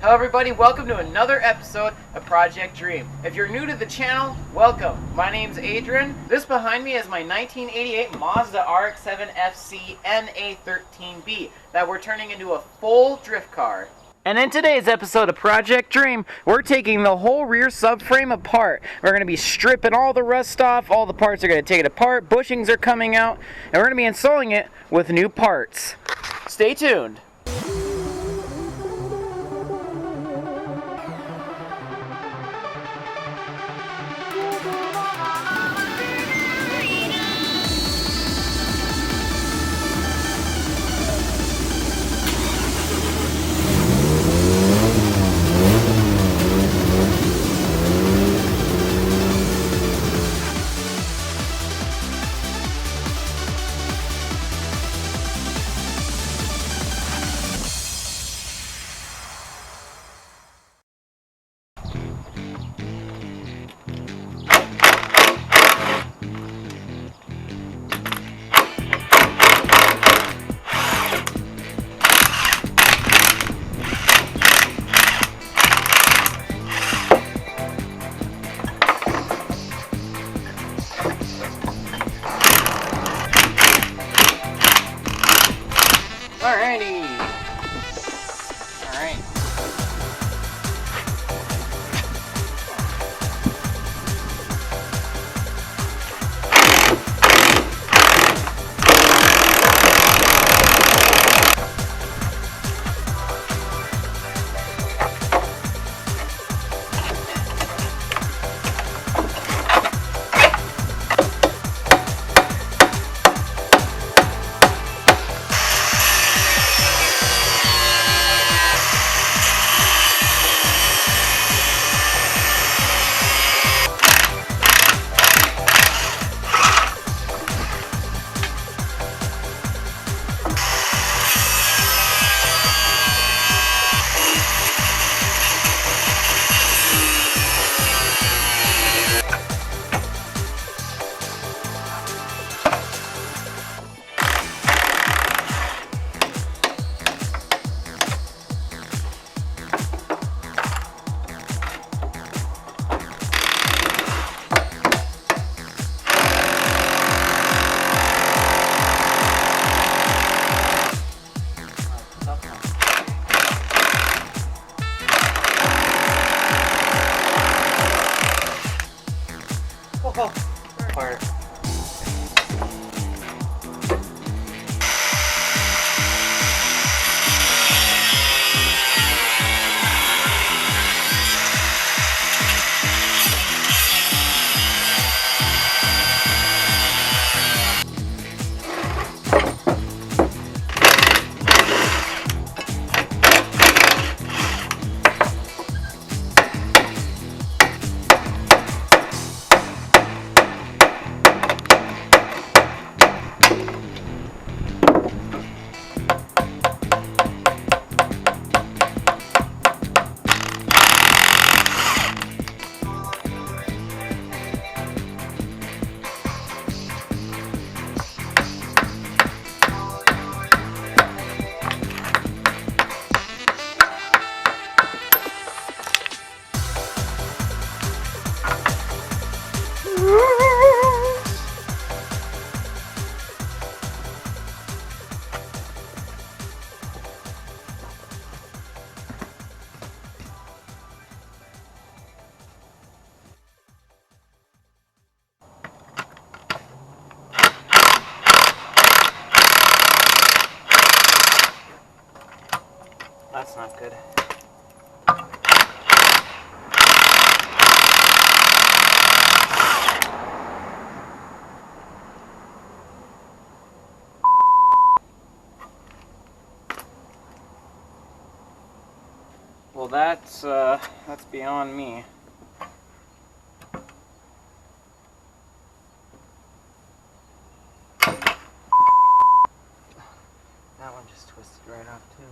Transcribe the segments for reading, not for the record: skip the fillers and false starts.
Hello everybody, welcome to another episode of Project Dream. If you're new to the channel, welcome. My name's Adrian. This behind me is my 1988 Mazda RX-7 FC NA13B that we're turning into a full drift car. And in today's episode of Project Dream, we're taking the whole rear subframe apart. We're going to be stripping all the rust off, all the parts are going to take it apart, bushings are coming out, and we're going to be installing it with new parts. Stay tuned. Alrighty. Alright. Part. That's not good. Well, that's beyond me. That one just twisted right off too.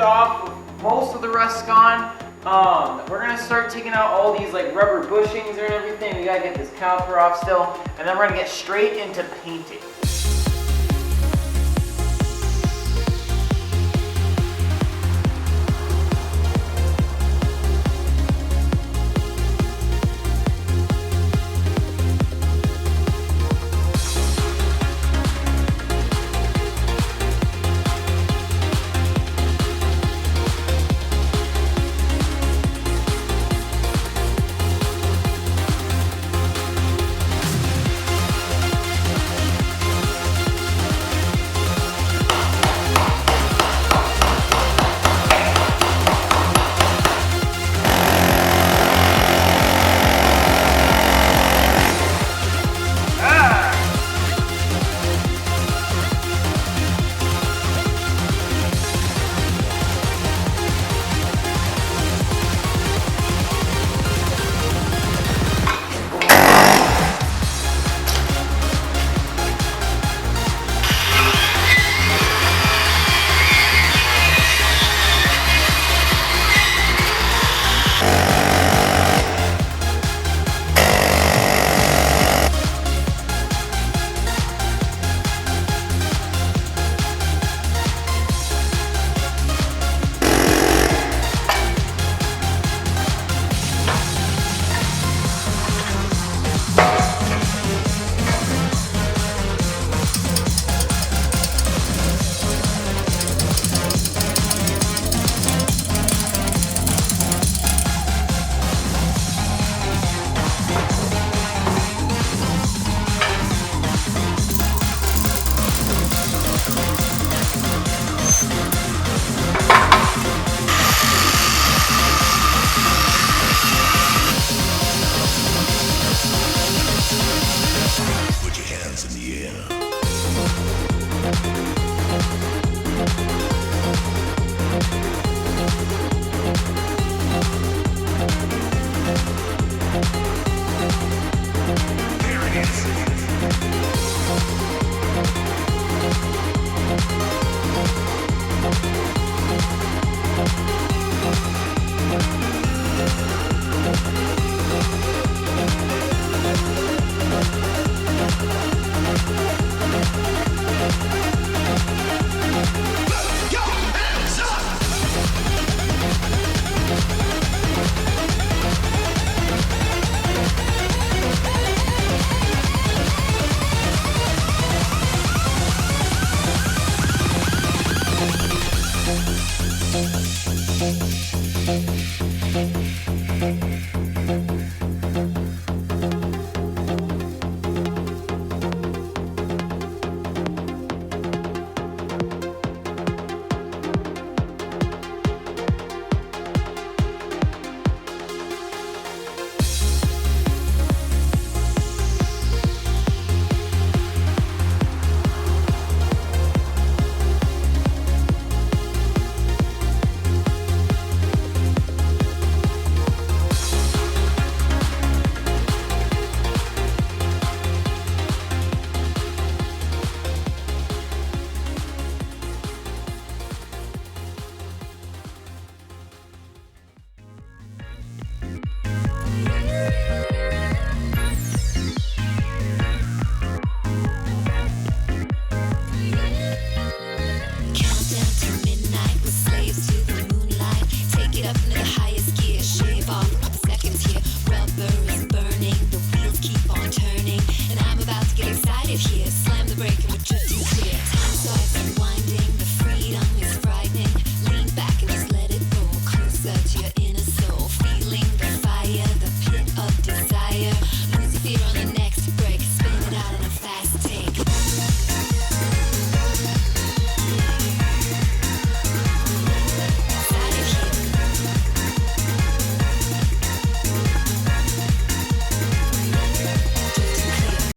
off with most of the rust gone. We're gonna start taking out all these like rubber bushings and everything. We gotta get this caliper off still, and then we're gonna get straight into painting.